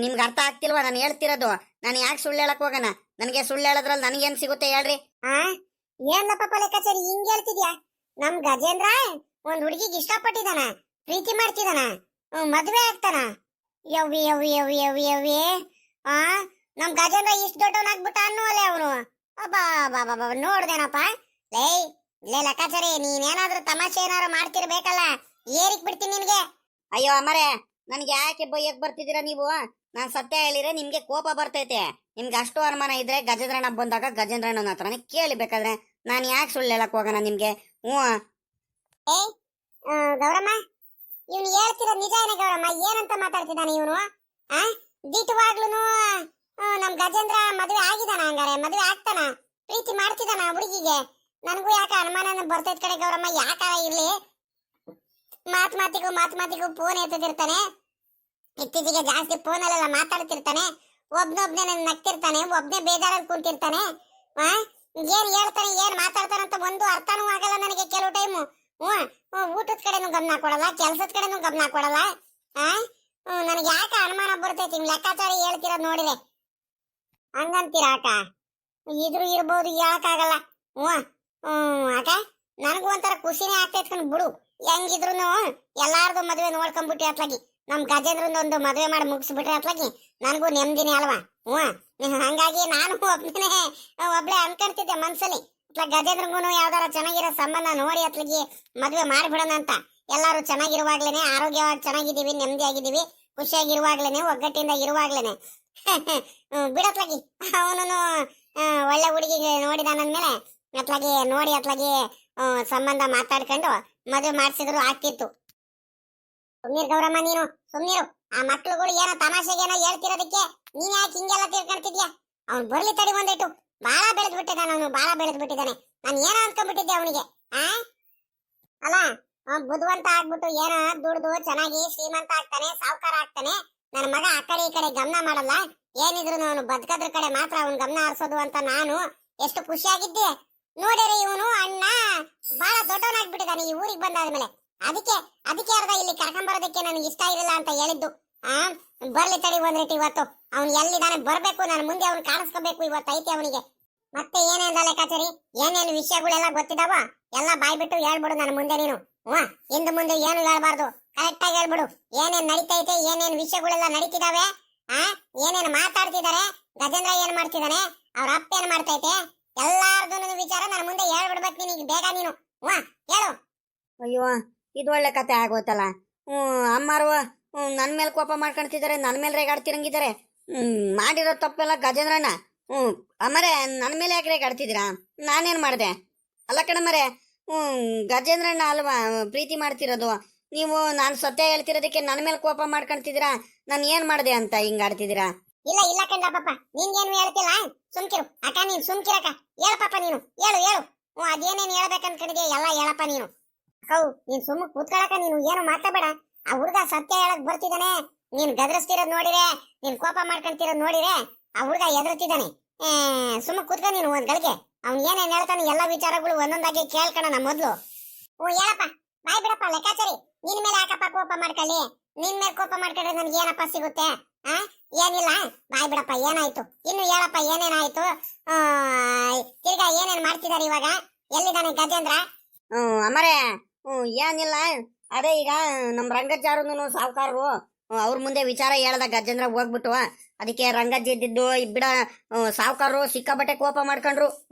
ನಿಮ್ಗೆ ಅರ್ಥ ಆಗ್ತಿಲ್ವಾ ನಾನು ಹೇಳ್ತಿರೋದು? ನಾನು ಯಾಕೆ ಸುಳ್ಳು ಹೇಳಕ್ ಹೋಗೋಣ? ನನಗೆ ಸುಳ್ಳು ಹೇಳೋದ್ರಲ್ಲಿ ನನಗೇನು ಸಿಗುತ್ತೆ ಹೇಳ್ರಿ? ಏನಪ್ಪ ಲೆಕ್ಕಾಚಾರಿ ಹಿಂಗ್ ಹೇಳ್ತಿದ್ಯಾ? ನಮ್ ಗಜೇಂದ್ರ ಒಂದ್ ಹುಡುಗಿಗೆ ಇಷ್ಟಪಟ್ಟಿದಾನ, ಪ್ರೀತಿ ಮಾಡ್ತಿದಾನ, ಮದ್ವೆ ಆಗ್ತಾನ. ಯವ್ವಿ ಯವ್ವಿ ಯವ್ವಿ ಯವ್ವಿ ಯವ್ವಿ ನಮ್ ಗಜೇಂದ್ರ ಇಷ್ಟು ದೊಡ್ಡವನಾಗ್ಬಿಟ್ಟ ಅನ್ನುವಲ್ಲೇ ಅವನು. ಅಬ್ಬಾ ಬಾಬಾ ನೋಡ್ದೇನಪ್ಪ. ಲೇ ಲೆಕ್ಕಾಚಾರಿ, ನೀನೇನಾದ್ರೂ ತಮಾಷೆ ಏನಾದ್ರು ಮಾಡ್ತಿರ್ಬೇಕಲ್ಲ, ಏರಿಕ್ ಬಿಡ್ತೀನಿ ನಿನ್ಗೆ. ಅಯ್ಯೋ ಅಮ್ಮರೇ, ನನ್ಗೆ ಯಾಕೆ ಬೈಯಕ್ ಬರ್ತಿದ್ದೀರಾ ನೀವು? ನಾನು ಸತ್ಯ ಹೇಳಿದ್ರೆ ನಿಮ್ಗೆ ಕೋಪ ಬರ್ತೈತೆ. ನಿಮ್ಗೆ ಅಷ್ಟು ಅನುಮಾನ ಇದ್ರೆ ಗಜೇಂದ್ರಣ್ಣ ಬಂದಾಗ ಗಜೇಂದ್ರಣ್ಣನ ಹತ್ರನೇ ಕೇಳಿ ಬೇಕಾದ್ರೆ. ನಾನು ಯಾಕೆ ಸುಳ್ಳು ಹೇಳಕ್ ಹೋಗೋಣ ನಿಮ್ಗೆ? ಗೌರಮ್ಮ, ಇವ್ನು ಹೇಳ್ತಿರೋ ನಿಜಾನೇ ಗೌರಮ್ಮ? ಏನಂತ ಮಾತಾಡ್ತಿದ್ದಾನೆ ಇವನು? ದಿಟ್ಟವಾಗ್ಲೂನು ನಮ್ ಗಜೇಂದ್ರ ಮದ್ವೆ ಆಗಿದಾನ? ಹಂಗಾರೆ ಮದ್ವೆ ಆಗ್ತಾನ, ಪ್ರೀತಿ ಮಾಡ್ತಿದಾನ ಹುಡುಗಿಗೆ? ನನಗೂ ಯಾಕೆ ಅನುಮಾನ ಬರ್ತೈತ್ ಕಡೆ ಗೌರಮ್ಮ. ಯಾಕಾರ ಇರ್ಲಿ, ಮಾತಿಗೂ ಫೋನ್ ಎತ್ತಿರ್ತಾನೆ. ಇತ್ತೀಚೆಗೆ ಜಾಸ್ತಿ ಫೋನಲ್ಲೆಲ್ಲ ಮಾತಾಡ್ತಿರ್ತಾನೆ. ಒಬ್ನೇ ನಗ್ತಿರ್ತಾನೆ, ಒಬ್ನೇ ಬೇಜಾರಲ್ಲಿ ಕುಂತಿರ್ತಾನೆ. ಏನ್ ಹೇಳ್ತಾನೆ, ಏನ್ ಮಾತಾಡ್ತಾನೆ ಅಂತ ಒಂದು ಅರ್ಥನೂ ಆಗಲ್ಲ ನನಗೆ ಕೆಲವು ಟೈಮು. ಊಟದ ಕಡೆನೂ ಗಮನ ಕೊಡಲ್ಲ, ಕೆಲ್ಸದ ಕಡೆನೂ ಗಮನ ಕೊಡಲ್ಲ. ನನಗೆ ಯಾಕೆ ಅನುಮಾನ ಬರ್ತೈತಿ ಲೆಕ್ಕಾಚಾರ ಹೇಳ್ತಿರೋದ್ ನೋಡಿದೆ. ಹಂಗಂತೀರ ಅಕ್ಕ? ಇದ್ರು ಇರ್ಬೋದು, ಹೇಳಕ್ಕಾಗಲ್ಲ. ಅಕ್ಕ, ನನಗೂ ಒಂಥರ ಖುಷಿನೇ ಆಗ್ತೈತ್ ಕಣ್ ಬಿಡು. ಹೆಂಗಿದ್ರು ಎಲ್ಲಾರ್ದು ಮದ್ವೆ ನೋಡ್ಕೊಂಡ್ಬಿಟ್ಟಿ ಅತ್ಲಾಗಿ, ನಮ್ ಗಜೇಂದ್ರದೊಂದು ಮದ್ವೆ ಮಾಡಿ ಮುಗಿಸ್ಬಿಟ್ರೆ ಅತ್ಲಾಗಿ ನನಗೂ ನೆಮ್ಮದಿನೇ ಅಲ್ವಾ? ಹಂಗಾಗಿ ನಾನು ಒಬ್ಳೆ ಅನ್ಕೊಂತಿದ್ದೆ ಮನ್ಸಲ್ಲಿ, ಗಜೇಂದ್ರಗೂ ಯಾವ್ದಾರ ಚೆನ್ನಾಗಿರೋ ಸಂಬಂಧ ನೋಡಿ ಅತ್ಲಾಗಿ ಮದ್ವೆ ಮಾಡ್ಬಿಡೋಣ ಅಂತ. ಎಲ್ಲಾರು ಚೆನ್ನಾಗಿರುವಾಗ್ಲೇನೆ, ಆರೋಗ್ಯವಾಗಿ ಚೆನ್ನಾಗಿದ್ದೀವಿ, ನೆಮ್ಮದಿಯಾಗಿದ್ದೀವಿ, ಖುಷಿಯಾಗಿರುವಾಗ್ಲೇನೆ, ಒಗ್ಗಟ್ಟಿಂದ ಇರುವಾಗ್ಲೇನೆ ಬಿಡತ್ಲಾಗಿ ಅವನು ಒಳ್ಳೆ ಹುಡುಗಿಗೆ ನೋಡಿದಾನಂದ್ಮೇಲೆ ಅತ್ಲಾಗಿ ನೋಡಿ ಅತ್ಲಾಗಿ ಸಂಬಂಧ ಮಾತಾಡ್ಕೊಂಡು ಮದುವೆ ಮಾಡ್ಸಿದ್ರು ಆಗ್ತಿತ್ತು. ಸುಮ್ನೀರ್ ಗೌರಮ್ಮ, ನೀನು ಸುಮ್ನೀರು. ಆ ಮಕ್ಳುಗಳು ಏನೋ ತಮಾಷೆಗೇನೋ ಹೇಳ್ತಿರೋದಕ್ಕೆ ನೀನ್ ಯಾಕೆ ಹಿಂಗೆಲ್ಲ ತಿಳ್ಕೊಂತಿದ್ಯಾ? ಅವ್ನು ಬರ್ಲಿ ತಡಿ ಒಂದಿಟ್ಟು. ಬಾಳ ಬೆಳೆದ್ಬಿಟ್ಟಿದ್ದಾನೆ ಅವನು, ಬಾಳ ಬೆಳೆದ್ಬಿಟ್ಟಿದ್ದಾನೆ. ನಾನು ಏನೋ ಅನ್ಕೊಂಡ್ಬಿಟ್ಟಿದ್ದೆ ಅವನಿಗೆ. ಅಲ್ಲ, ಬುದ್ಧಿವಂತ ಆಗ್ಬಿಟ್ಟು ಏನೋ ದುಡ್ದು ಚೆನ್ನಾಗಿ ಶ್ರೀಮಂತ ಆಗ್ತಾನೆ, ಸಾವುಕಾರ ಆಗ್ತಾನೆ. ನನ್ನ ಮಗ ಆ ಕಡೆ ಈ ಕಡೆ ಗಮನ ಮಾಡಲ್ಲ, ಏನಿದ್ರು ಅವನು ಬದುಕದ್ರ ಕಡೆ ಮಾತ್ರ ಅವ್ನು ಗಮನ ಹರಿಸೋದು ಅಂತ ನಾನು ಎಷ್ಟು ಖುಷಿಯಾಗಿದ್ದೆ. ನೋಡಿದ್ರೆ ಇವನು ಅಣ್ಣ ಬಹಳ ದೊಡ್ಡವನಾಗ್ಬಿಟ್ಟಿದ್ದಾನೆ ಈ ಊರಿಗೆ ಬಂದಾದ್ಮೇಲೆ. ಅದಕ್ಕೆ ಅರ್ಧ ಇಲ್ಲಿ ಕರ್ಕೊಂಬರೋದಕ್ಕೆ ನನಗೆ ಇಷ್ಟ ಇರಲಿಲ್ಲ ಅಂತ ಹೇಳಿದ್ದು. ಬರ್ಲಿ ತಡಿ ಒಂದ್ ಇವತ್ತು ಅವ್ನು ಎಲ್ಲಿದ್ದಾನೆ ಬರ್ಬೇಕು, ನಾನು ಮುಂದೆ ಅವ್ನು ಕಾಣಿಸ್ಕೋಬೇಕು. ಇವತ್ತು ಐತೆ ಅವನಿಗೆ. ಮತ್ತೆ ಏನೇನ ಲೆಕ್ಕಾಚಾರಿ, ಏನೇನು ವಿಷಯಗಳೆಲ್ಲ ಗೊತ್ತಿದಾವ ಎಲ್ಲ ಬಾಯ್ಬಿಟ್ಟು ಹೇಳ್ಬಿಡು ನನ್ನ ಮುಂದೆ ನೀನು. ಇಂದು ಮುಂದೆ ಏನು ಹೇಳ್ಬಾರ್ದು, ಕರೆಕ್ಟ್ ಆಗಿ ಹೇಳ್ಬಿಡು. ಏನೇನ್ ನಡೀತೈತೆ, ಏನೇನ್ ವಿಷಯಗಳೆಲ್ಲ ನಡೀತಿದಾವೆ, ಏನೇನು ಮಾತಾಡ್ತಿದಾರೆ, ಗಜೇಂದ್ರ ಏನ್ ಮಾಡ್ತಿದ್ದಾನೆ, ಅವ್ರ ಅಪ್ಪ ಏನ್ ಮಾಡ್ತೈತೆ, ಎಲ್ಲಾರ್ದು ವಿಚಾರ ನನ್ನ ಮುಂದೆ ಹೇಳ್ಬಿಡ್ಬೇಕು ನೀನು ಬೇಗ. ನೀನು ಹೇಳು. ಅಯ್ಯೋ, ಇದು ಒಳ್ಳೆ ಕತೆ ಆಗೋತಲ್ಲ. ಅಮ್ಮಾರು ನನ್ನ ಮೇಲೆ ಕೋಪ ಮಾಡ್ಕೊಳ್ತಿದ್ದಾರೆ, ನನ್ನ ಮೇಲೆ ರೇಗಾಡ್ತಿರಂಗಿದ್ದಾರೆ. ಮಾಡಿರೋ ತಪ್ಪೆಲ್ಲ ಗಜೇಂದ್ರಣ್ಣ. ಅಮ್ಮರೇ, ನನ್ನ ಮೇಲೆ ಯಾಕೆ ರೇಗಾಡ್ತಿದ್ದೀರಾ? ನಾನೇನು ಮಾಡಿದೆ? ಅಲ್ಲ ಕಣಮ್ಮರೇ, ಗಜೇಂದ್ರಣ್ಣ ಅಲ್ವಾ ಪ್ರೀತಿ ಮಾಡ್ತಿರೋದು. ನೀವು ನಾನು ಸತ್ಯ ಹೇಳ್ತಿರೋದಕ್ಕೆ ನನ್ನ ಮೇಲೆ ಕೋಪ ಮಾಡ್ಕೊಳ್ತಿದ್ದೀರಾ. ನಾನು ಏನ್ ಮಾಡಿದೆ ಅಂತ ಹಿಂಗ್ ಆಡ್ತಿದ್ದೀರಾ? ಇಲ್ಲ ಕಂಡ ಪಾಪ, ನಿನ್ಗೇನು ಹೇಳ್ತಿಲ್ಲ, ಸುಮ್ಕಿರು ಅಕ್ಕ. ನೀನ್ ಸುಮ್ಕಿರಕ್ಕ, ಹೇಳ ಪಾಪ ನೀನು, ಹೇಳು. ಅದೇನೇನು ಹೇಳ್ಬೇಕನ್ಕೊಂಡಿದ್ಯಾ ಎಲ್ಲ ಹೇಳಪ್ಪ ನೀನು. ನೀನ್ ಸುಮ್ಮ ಕೂತ್ಕೊಳಕ, ನೀನು ಏನು ಮಾತಾಡಬೇಡ. ಆ ಹುಡುಗ ಸತ್ಯ ಹೇಳಕ್ ಬರ್ತಿದ್ದಾನೆ, ನೀನ್ ಗದರಿಸ್ತಿರೋದ್ ನೋಡಿರೆ, ನೀನ್ ಕೋಪ ಮಾಡ್ಕೊಂತಿರೋದ್ ನೋಡಿರೆ ಆ ಹುಡುಗ ಎದುರ್ತಿದ್ದಾನೆ. ಸುಮ್ಮ ಕೂತ್ಕ ನೀನು ಒಂದ್ ಗಳಿಗೆ. ಅವ್ನ್ ಏನೇನ್ ಹೇಳ್ತಾನೆ ಎಲ್ಲ ವಿಚಾರಗಳು ಒಂದೊಂದಾಗಿ ಕೇಳ್ಕೊಳ್ಳೋಣ ಮೊದ್ಲು. ಹೇಳಪ್ಪ, ಬಾಯ್ ಬಿಡಪ್ಪ ಲೆಕ್ಕಾಚಾರಿ. ನಿನ್ ಮೇಲೆ ಯಾಕಪ್ಪ ಕೋಪ ಮಾಡ್ಕೊಳ್ಳಿ? ನಿನ್ ಮೇಲೆ ಕೋಪ ಮಾಡ್ಕೊಂಡ್ರೆ ನನ್ಗೆ ಏನಪ್ಪ ಸಿಗುತ್ತೆ? ಏನಿಲ್ಲ, ಬಾಯ್ ಬಿಡಪ್ಪ. ಏನಾಯ್ತು ಇನ್ನು ಹೇಳಪ್ಪ, ಏನೇನಾಯ್ತು? ತಿರ್ಗಾ ಏನೇನ್ ಮಾಡ್ತಿದಾರೆ ಇವಾಗ? ಎಲ್ಲಿದ್ದಾನೆ ಗಜೇಂದ್ರ? ಅಮ್ಮರೇ, ಏನಿಲ್ಲ, ಅದೇ ಈಗ ನಮ್ ರಂಗಜ್ಜಾರು ಸಾವುಕಾರರು ಅವ್ರ ಮುಂದೆ ವಿಚಾರ ಹೇಳ್ದ ಗಜೇಂದ್ರ ಹೋಗ್ಬಿಟ್ಟು. ಅದಕ್ಕೆ ರಂಗಜ್ಜಿ ಇದ್ದಿದ್ದು ಇಬ್ಬಿಡ ಸಾವುಕಾರರು ಸಿಕ್ಕಾಬಟ್ಟೆ ಕೋಪ ಮಾಡ್ಕೊಂಡ್ರು.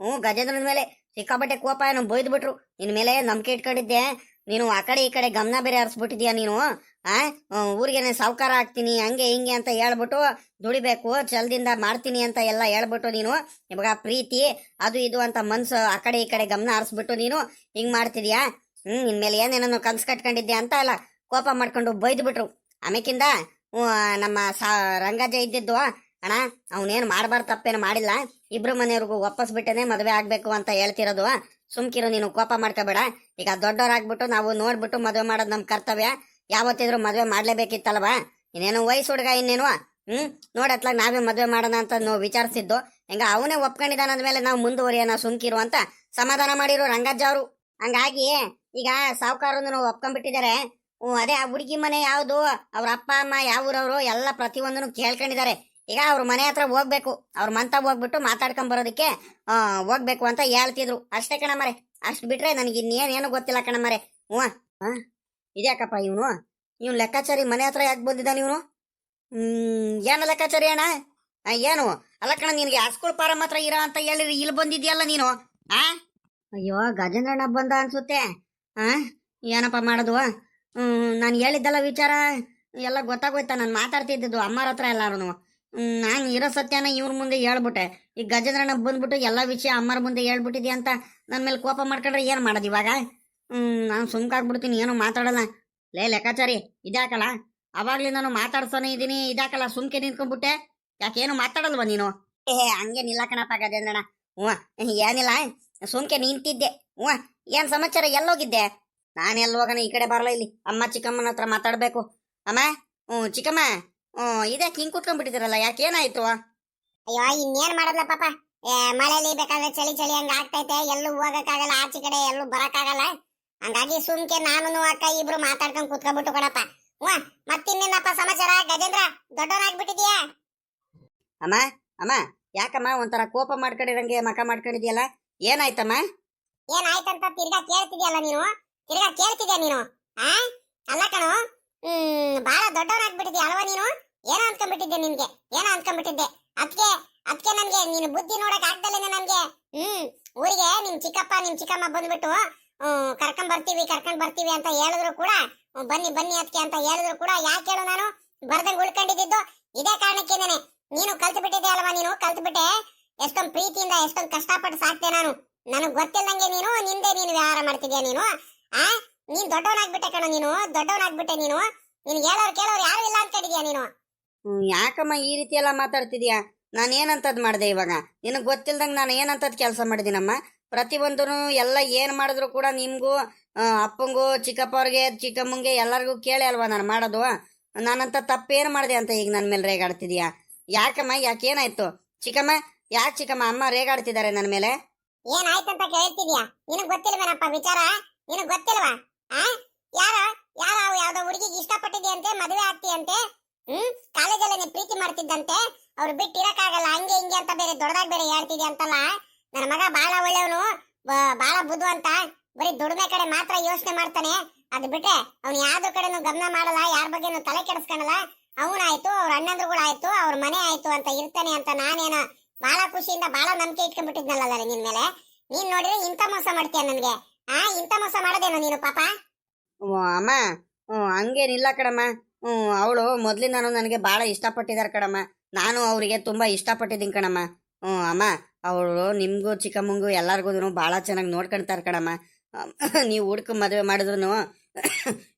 ಗಜೇಂದ್ರನ ಮೇಲೆ ಸಿಕ್ಕಾಬಟ್ಟೆ ಕೋಪ ಏನು ಬೈದ್ಬಿಟ್ರು. ನಿನ್ ಮೇಲೆ ನಂಬಿಕೆ ಇಟ್ಕೊಂಡಿದ್ದೆ, ನೀನು ಆ ಕಡೆ ಈ ಕಡೆ ಗಮನ ಬೇರೆ ಹರಿಸ್ಬಿಟ್ಟಿದ್ಯಾ ನೀನು ಊರಿಗೆ ಸಾವುಕಾರ ಆಗ್ತೀನಿ ಹಂಗೆ ಹಿಂಗೆ ಅಂತ ಹೇಳ್ಬಿಟ್ಟು ದುಡಿಬೇಕು ಚಲದಿಂದ ಮಾಡ್ತೀನಿ ಅಂತ ಎಲ್ಲ ಹೇಳ್ಬಿಟ್ಟು ನೀನು ಇವಾಗ ಪ್ರೀತಿ ಅದು ಇದು ಅಂತ ಮನ್ಸು ಆ ಕಡೆ ಈ ಕಡೆ ಗಮನ ಹರಿಸ್ಬಿಟ್ಟು ನೀನು ಹಿಂಗ್ ಮಾಡ್ತಿದ್ಯಾ. ಇನ್ಮೇಲೆ ಏನೇನೋ ಕನ್ಸು ಕಟ್ಕೊಂಡಿದ್ದೆ ಅಂತ ಅಲ್ಲ ಕೋಪ ಮಾಡ್ಕೊಂಡು ಬೈದು ಬಿಟ್ರು. ಆಮೇಕಿಂದ ನಮ್ಮ ರಂಗಜ್ಜ ಇದ್ದಿದ್ದು ಅಣ್ಣ ಅವನೇನು ಮಾಡಬಾರ್ದು ತಪ್ಪೇನು ಮಾಡಿಲ್ಲ, ಇಬ್ರು ಮನೆಯವ್ರಿಗೂ ವಾಪಸ್ ಬಿಟ್ಟೇನೆ ಮದುವೆ ಆಗ್ಬೇಕು ಅಂತ ಹೇಳ್ತಿರೋದು. ಸುಮ್ಕಿರು ನೀನು ಕೋಪ ಮಾಡ್ಕೋಬೇಡ. ಈಗ ದೊಡ್ಡವರಾಗ್ಬಿಟ್ಟು ನಾವು ನೋಡ್ಬಿಟ್ಟು ಮದುವೆ ಮಾಡೋದು ನಮ್ ಕರ್ತವ್ಯ. ಯಾವತ್ತಿದ್ರು ಮದುವೆ ಮಾಡ್ಲೇಬೇಕಿತ್ತಲ್ವಾ. ಇನ್ನೇನು ವಯಸ್ಸು ಹುಡುಗ ಇನ್ನೇನು ನೋಡತ್ಲಾಗ ನಾವೇ ಮದುವೆ ಮಾಡೋಣ ಅಂತ ನಾವು ವಿಚಾರಿಸಿದ್ದು. ಹೆಂಗ ಅವನೇ ಒಪ್ಕೊಂಡಿದ್ದಾನ ಅಂದ್ಮೇಲೆ ನಾವು ಮುಂದುವರಿಯೋಣ ಸುಮ್ಕಿರು ಅಂತ ಸಮಾಧಾನ ಮಾಡಿರು ರಂಗಜ್ಜ ಅವರು. ಹಂಗಾಗಿ ಈಗ ಸಾವುಕಾರನು ಒಪ್ಕೊಂಡ್ಬಿಟ್ಟಿದ್ದಾರೆ. ಅದೇ ಆ ಹುಡುಗಿ ಮನೆ ಯಾವ್ದು, ಅವ್ರ ಅಪ್ಪ ಅಮ್ಮ ಯಾವ ಊರವ್ರು ಎಲ್ಲ ಪ್ರತಿಯೊಂದನ್ನು ಕೇಳ್ಕೊಂಡಿದ್ದಾರೆ. ಈಗ ಅವ್ರ ಮನೆ ಹತ್ರ ಹೋಗ್ಬೇಕು, ಅವ್ರ ಮಂತ ಹೋಗ್ಬಿಟ್ಟು ಮಾತಾಡ್ಕೊಂಡ್ ಬರೋದಕ್ಕೆ ಹೋಗ್ಬೇಕು ಅಂತ ಹೇಳ್ತಿದ್ರು ಅಷ್ಟೇ ಕಣಮ್ಮರೆ. ಅಷ್ಟ್ ಬಿಟ್ರೆ ನನಗೆ ಇನ್ನೇನೇನು ಗೊತ್ತಿಲ್ಲ ಕಣಮ್ಮರೆ. ಇದ್ಯಾಕಪ್ಪ ಇವನು ಲೆಕ್ಕಾಚಾರಿ ಮನೆ ಹತ್ರ ಯಾಕೆ ಬಂದಿದ್ದಾನೆ ಇವನು? ಏನು ಲೆಕ್ಕಾಚಾರಿ ಅಣ್ಣ? ಏನು ಅಲ್ಲ ಕಣ, ನಿನಗೆ ಸ್ಕೂಲ್ ಪಾರಂ ಹತ್ರ ಇರ ಅಂತ ಹೇಳಿರಿ ಇಲ್ಲಿ ಬಂದಿದ್ಯಲ್ಲ ನೀನು. ಅಯ್ಯೋ ಗಜೇಂದ್ರಣ್ಣ ಬಂದ ಅನ್ಸುತ್ತೆ. ಏನಪ್ಪ ಮಾಡೋದು? ನಾನು ಹೇಳಿದ್ದಲ್ಲ ವಿಚಾರ ಎಲ್ಲ ಗೊತ್ತಾಗೋಯ್ತಾ? ನಾನು ಮಾತಾಡ್ತಿದ್ದು ಅಮ್ಮರ ಹತ್ರ ಎಲ್ಲಾರು. ನಾನು ಇರೋ ಸತ್ಯನ ಇವ್ರ ಮುಂದೆ ಹೇಳ್ಬಿಟ್ಟೆ. ಈಗ ಗಜೇಂದ್ರಣ್ಣ ಬಂದ್ಬಿಟ್ಟು ಎಲ್ಲ ವಿಷಯ ಅಮ್ಮರ ಮುಂದೆ ಹೇಳ್ಬಿಟ್ಟಿದ್ಯಾ ಅಂತ ನನ್ನ ಮೇಲೆ ಕೋಪ ಮಾಡ್ಕೊಂಡ್ರೆ ಏನು ಮಾಡೋದು ಇವಾಗ? ನಾನು ಸುಮ್ಕಾಗ್ಬಿಡ್ತೀನಿ, ಏನೋ ಮಾತಾಡಲ್ಲ. ಲೆಕ್ಕಾಚಾರಿ ಇದ್ಯಾಕಲ್ಲ, ಅವಾಗ್ಲಿ ನಾನು ಮಾತಾಡ್ತಾನೆ ಇದ್ದೀನಿ, ಇದ್ಯಾಕಲ್ಲ ಸುಮ್ಕೆ ನಿಂತ್ಕೊಂಡ್ಬಿಟ್ಟೆ? ಯಾಕೇನು ಮಾತಾಡಲ್ವ ನೀನು? ಹಂಗೆ ನಿಲ್ಲ ಕಣಪ್ಪ ಗಜೇಂದ್ರಣ್ಣ. ಏನಿಲ್ಲ, ಸುಮ್ಕೆ ನಿಂತಿದ್ದೆ. ಏನ್ ಸಮಾಚಾರ, ಎಲ್ಲೋಗಿದ್ದೆ? ನಾನೆಲ್ಲ ಹೋಗೋಣ, ಈ ಕಡೆ ಬರಲ್ಲ, ಇಲ್ಲಿ ಅಮ್ಮ ಚಿಕ್ಕಮ್ಮನ ಹತ್ರ ಮಾತಾಡ್ಬೇಕು. ಅಮ್ಮ ಚಿಕ್ಕಮ್ಮ ಇದ್ಯಾಕೆ ಹಿಂಗ್ ಕುತ್ಕೊಂಡ್ಬಿಟ್ಟಿದ್ದೀರಲ್ಲ, ಯಾಕೇನಾಯ್ತು? ಅಯ್ಯೋ ಇನ್ನೇನ್ ಮಾಡಲ್ಲ ಪಾಪ, ಮಳೆಲಿ ಬೇಕಾದ್ರೆ ಚಳಿ ಚಳಿ ಹಂಗ ಆಗ್ತೈತೆ, ಎಲ್ಲೂ ಹೋಗಕ್ಕಾಗಲ್ಲ, ಆಚೆ ಕಡೆ ಎಲ್ಲೂ ಬರಕ್ಕಾಗಲ್ಲ. ಹಂಗಾಗಿ ಸುಮ್ಕೆ ನಾನು ಅಕ್ಕ ಇಬ್ರು ಮಾತಾಡ್ಕೊಂಡ್ ಕುತ್ಕೊಂಡ್ಬಿಟ್ಟು ಕಣಪ್ಪ. ಮತ್ತಿನ್ನೇನಪ್ಪ ಸಮಾಚಾರ? ಗಜೇಂದ್ರ ದೊಡ್ಡವನಾಗ್ಬಿಟ್ಟಿದ್ಯಾ? ಅಮ್ಮ ಅಮ್ಮ ಯಾಕಮ್ಮ ಒಂಥರ ಕೋಪ ಮಾಡ್ಕೊಂಡಿರಂಗೆ ಮಕ ಮಾಡ್ಕೊಂಡಿದ್ಯಲ್ಲ, ಏನಾಯ್ತಮ್ಮ? ಏನಾಯ್ತಂತ ತಿರ್ಗಾ ಕೇಳ್ತಿದ್ಯಲ್ಲ ನೀನು, ತಿರ್ಗಾ ಕೇಳ್ತಿದ್ಯಾ ನೀನು? ಅಲ್ಲ ಕಣೋ, ಬಹಳ ದೊಡ್ಡವನಾಗ್ಬಿಟ್ಟಿದ್ಯಾ ಅಲ್ವಾ ನೀನು? ಏನೋ ಅನ್ಕೊಂಡ್ಬಿಟ್ಟಿದ್ದೆ ನಿನ್ಗೆ, ಏನೋ ಅನ್ಕೊಂಡ್ಬಿಟ್ಟಿದ್ದೆ. ಅದಕ್ಕೆ ನನ್ಗೆ ನೀನು ಬುದ್ಧಿ ನೋಡಕ್ ಆಗ್ದಲೇನೆ ನನ್ಗೆ. ಊರಿಗೆ ನಿಮ್ ಚಿಕ್ಕಪ್ಪ ನಿಮ್ ಚಿಕ್ಕಮ್ಮ ಬಂದ್ಬಿಟ್ಟು ಕರ್ಕೊಂಡ್ ಬರ್ತೀವಿ ಅಂತ ಹೇಳಿದ್ರು ಕೂಡ, ಬನ್ನಿ ಬನ್ನಿ ಅದಕ್ಕೆ ಅಂತ ಹೇಳಿದ್ರು ಕೂಡ ಯಾಕೆ ಹೇಳು, ನಾನು ಬರ್ದಂಗ್ ಉಳ್ಕೊಂಡಿದ್ದು ಇದೇ ಕಾರಣಕ್ಕೇನೆ. ನೀನು ಕಲ್ತು ಬಿಟ್ಟಿದ್ದೆ ಅಲ್ವಾ, ನೀನು ಕಲ್ತು ಬಿಟ್ಟೆ. ಎಷ್ಟೊಂದು ಪ್ರೀತಿಯಿಂದ ಎಷ್ಟೊಂದು ಕಷ್ಟಪಟ್ಟು ಸಾಕ್ತೆ ನಾನು. ನನಗ್ ಗೊತ್ತಿಲ್ಲಂಗೆ ನೀನು ವ್ಯವಹಾರ ಮಾಡ್ತಿದ್ಯಾ ನೀನು. ನೀನ್ ದೊಡ್ಡವನಾಗ್ಬಿಟ್ಟೆ ಕಣ, ನೀನು ದೊಡ್ಡವನಾಗ್ಬಿಟ್ಟೆ. ನೀನು ಹೇಳೋರು ಕೇಳೋರು ಯಾರು ಇಲ್ಲ ಅನ್ಕೊಂಡಿದ್ಯಾ ನೀನು? ಯಾಕಮ್ಮ ಈ ರೀತಿ ಎಲ್ಲ ಮಾತಾಡ್ತಿದ್ಯಾ? ನಾನು ಏನಂತದ್ ಮಾಡಿದೆ ಇವಾಗ? ನಿನಗೆ ಗೊತ್ತಿಲ್ದಂಗೆ ನಾನು ಏನಂತದ್ ಕೆಲಸ ಮಾಡಿದ್ದೀನಮ್ಮ? ಪ್ರತಿಯೊಂದೂ ಎಲ್ಲ ಏನು ಮಾಡಿದ್ರು ಕೂಡ ನಿಮಗೂ ಅಪ್ಪಂಗೂ ಚಿಕ್ಕಪ್ಪವ್ರಿಗೆ ಚಿಕ್ಕಮ್ಮಂಗೆ ಎಲ್ಲರಿಗೂ ಕೇಳಿ ಅಲ್ವಾ ನಾನು ಮಾಡೋದು. ನಾನಂತ ತಪ್ಪೇನು ಮಾಡಿದೆ ಅಂತ ಈಗ ನನ್ನ ಮೇಲೆ ರೇಗಾಡ್ತಿದ್ಯಾ? ಯಾಕಮ್ಮ, ಯಾಕೇನಾಯ್ತು? ಚಿಕ್ಕಮ್ಮ ಯಾಕೆ ಚಿಕ್ಕಮ್ಮ ಅಮ್ಮ ರೇಗಾಡ್ತಿದ್ದಾರೆ ನನ್ನ ಮೇಲೆ? ಏನಾಯ್ತಂತ ಕೇಳ್ತಿದ್ಯಾ? ನಿನಗ್ ಗೊತ್ತಿಲ್ವೇನಪ್ಪ ವಿಚಾರ? ನಿನಗ್ ಗೊತ್ತಿಲ್ವಾ? ಯಾವ್ದೋ ಹುಡುಗಿಗೆ ಇಷ್ಟಪಟ್ಟಿದ್ಯಂತೆ, ಮದುವೆ ಆಗ್ತೀಯಂತೆ. ಕಾಲೇಜಲ್ಲಿ ಪ್ರೀತಿ ಮಾಡ್ತಿದ್ದಂತೆ, ಅವ್ರು ಬಿಟ್ಟಿರಕ್ಕಾಗಲ್ಲ ಹಂಗೆ ಹಿಂಗೆ ಅಂತ ಬೇರೆ ದೊಡ್ಡದಾಗಿ ಬೇರೆ ಹೇಳ್ತಿದ್ಯಾ ಅಂತಲ್ಲ. ನನ್ನ ಮಗ ಬಾಳ ಒಳ್ಳೆಯವನು, ಬಾಳ ಬುದ್ಧಿವಂತ, ಬರೀ ದುಡಿಮೆ ಕಡೆ ಮಾತ್ರ ಯೋಚನೆ ಮಾಡ್ತಾನೆ. ಅದ್ ಬಿಟ್ರೆ ಅವ್ನು ಯಾವ್ದ್ರ ಕಡೆನೂ ಗಮನ ಮಾಡಲ್ಲ, ಯಾರ ಬಗ್ಗೆನೂ ತಲೆ ಕೆಡಿಸ್ಕೊಳಲ್ಲ. ಅವನಾಯ್ತು, ಅವ್ರ ಅಣ್ಣಂದ್ರುಗಳಾಯ್ತು, ಅವ್ರ ಮನೆ ಆಯ್ತು ಅಂತ ಇರ್ತಾನೆ ಅಂತ ನಾನೇನ ಬಾಳ ಖುಷಿಯಿಂದ ಬಾಳ ನಂಬಿಕೆ ಇಟ್ಕೊಂಡ್ಬಿಟ್ಟಿದ್ನಲ್ಲ ನಿನ್ ಮೇಲೆ. ನೀನ್ ನೋಡಿದ್ರೆ ಇಂಥ ಮೋಸ ಮಾಡ್ತೀಯ ನನ್ಗೆ. ಇಂಥ ಮೋಸ ಮಾಡೋದೇನೋ ನೀನು ಪಾಪ? ಅಮ್ಮ ಹಂಗೇನಿಲ್ಲ ಕಣಮ್ಮ. ಅವಳು ಮೊದ್ಲಿಂದಾನು ನನಗೆ ಭಾಳ ಇಷ್ಟಪಟ್ಟಿದ್ದಾರೆ ಕಣಮ್ಮ. ನಾನು ಅವರಿಗೆ ತುಂಬ ಇಷ್ಟಪಟ್ಟಿದ್ದೀನಿ ಕಣಮ್ಮ. ಅಮ್ಮ ಅವಳು ನಿಮಗೂ ಚಿಕ್ಕಮ್ಮಂಗೂ ಎಲ್ಲರಿಗೂ ಭಾಳ ಚೆನ್ನಾಗಿ ನೋಡ್ಕೊಳ್ತಾರೆ ಕಣಮ್ಮ. ನೀವು ಹುಡ್ಕ ಮದುವೆ ಮಾಡಿದ್ರು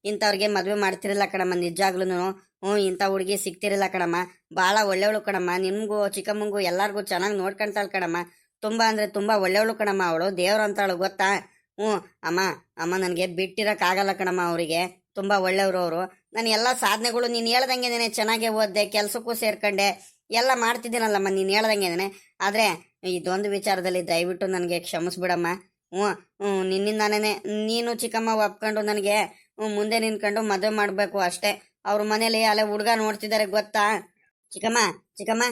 ಇಂಥವ್ರಿಗೆ ಮದುವೆ ಮಾಡ್ತಿರಲಿಲ್ಲ ಕಣಮ್ಮ, ನಿಜಾಗ್ಲೂ. ಇಂಥ ಹುಡುಗಿ ಸಿಗ್ತಿರಲಿಲ್ಲ ಕಣಮ್ಮ. ಭಾಳ ಒಳ್ಳೆಯವಳು ಕಣಮ್ಮ, ನಿಮಗೂ ಚಿಕ್ಕಮ್ಮಂಗೂ ಎಲ್ಲರಿಗೂ ಚೆನ್ನಾಗಿ ನೋಡ್ಕೊಳ್ತಾಳೆ ಕಣಮ್ಮ. ತುಂಬ ಅಂದರೆ ತುಂಬ ಒಳ್ಳೆಯವಳು ಕಣಮ್ಮ ಅವಳು, ದೇವ್ರು ಅಂತಾಳು ಗೊತ್ತಾ? ಅಮ್ಮ ನನಗೆ ಬಿಟ್ಟಿರೋಕ್ಕಾಗಲ್ಲ ಕಣಮ್ಮ. ಅವರಿಗೆ ತುಂಬ ಒಳ್ಳೆಯವರು ಅವರು. ನಾನು ಎಲ್ಲ ಸಾಧನೆಗಳು ನೀನು ಹೇಳ್ದಂಗೆನೇ ಚೆನ್ನಾಗೇ ಓದಿದೆ, ಕೆಲಸಕ್ಕೂ ಸೇರ್ಕೊಂಡೆ, ಎಲ್ಲ ಮಾಡ್ತಿದ್ದೀನಲ್ಲಮ್ಮ ನೀನು ಹೇಳ್ದಂಗೆನೇ. ಆದರೆ ಇದೊಂದು ವಿಚಾರದಲ್ಲಿ ದಯವಿಟ್ಟು ನನಗೆ ಕ್ಷಮಿಸ್ಬಿಡಮ್ಮ. ನಿನ್ನಿಂದಾನೇ ನೀನು ಚಿಕ್ಕಮ್ಮ ಒಪ್ಕೊಂಡು ನನಗೆ ಮುಂದೆ ನಿಂತ್ಕೊಂಡು ಮದುವೆ ಮಾಡಬೇಕು ಅಷ್ಟೇ. ಅವ್ರ ಮನೇಲಿ ಅಲ್ಲೇ ಹುಡುಗ ನೋಡ್ತಿದ್ದಾರೆ ಗೊತ್ತಾ? ಚಿಕ್ಕಮ್ಮ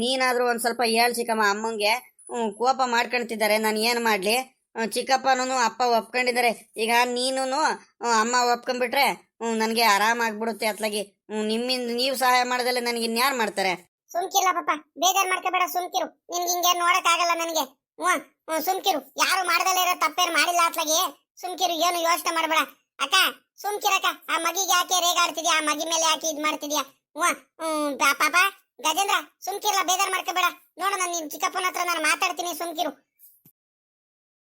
ನೀನಾದರೂ ಒಂದು ಸ್ವಲ್ಪ ಹೇಳು ಚಿಕ್ಕಮ್ಮ. ಅಮ್ಮಂಗೆ ಕೋಪ ಮಾಡ್ಕೊಳ್ತಿದ್ದಾರೆ, ನಾನು ಏನು ಮಾಡಲಿ? ಚಿಕ್ಕಪ್ಪನೂ ಅಪ್ಪ ಒಪ್ಕೊಂಡಿದ್ದಾರೆ. ಈಗ ನೀನು ಅಮ್ಮ ಒಪ್ಕೊಂಡ್ಬಿಟ್ರೆ ನನಗೆ ಆರಾಮಾಗ್ಬಿಡುತ್ತೆ. ಅತ್ಲಾಗಿ ನಿಮ್ಮಿಂದ ನೀವು ಸಹಾಯ ಮಾಡೋದಲ್ಲ, ನನಗೆ ಇನ್ಯಾರು ಮಾಡ್ತಾರೆ? ಸುಮ್ಕಿಲ್ಲ ಪಾಪ, ಬೇಜಾರ್ ಮಾಡ್ಕೋಬೇಡ, ಸುಮ್ಕಿರು. ನಿನ್ಗೆ ಹಿಂಗೆ ನೋಡಕ್ ಆಗಲ್ಲ ನನಗೆ. ಸುಮ್ಕಿರು. ಯಾರು ಮಾಡ್ದಲ್ಲ ಇರೋ ತಪ್ಪೇನು ಮಾಡಿಲ್ಲ ಅತ್ಲಾಗಿ, ಸುಮ್ಕಿರು. ಏನು ಯೋಚನೆ ಮಾಡಬೇಡ ಅಕ್ಕ. ಸುಮ್ಕಿರಕ ಆ ಮಗಿಗೆ ಯಾಕೆ ರೇಗಾಡ್ತಿದ್ಯಾ ಆ ಮಗಿ ಮೇಲೆ ಯಾಕೆ ಇದ್ ಮಾಡ್ತಿದ್ಯಾ ಪಾಪ ಗಜೇಂದ್ರ ಸುಮ್ಕಿರ್ಲ ಬೇಜಾರ್ ಮಾಡ್ಕೋಬೇಡ ನೋಡು ನಾನು ನಿಮ್ ಚಿಕ್ಕಪ್ಪನ ಹತ್ರ ನಾನು ಮಾತಾಡ್ತೀನಿ ಸುಮ್ಕಿರು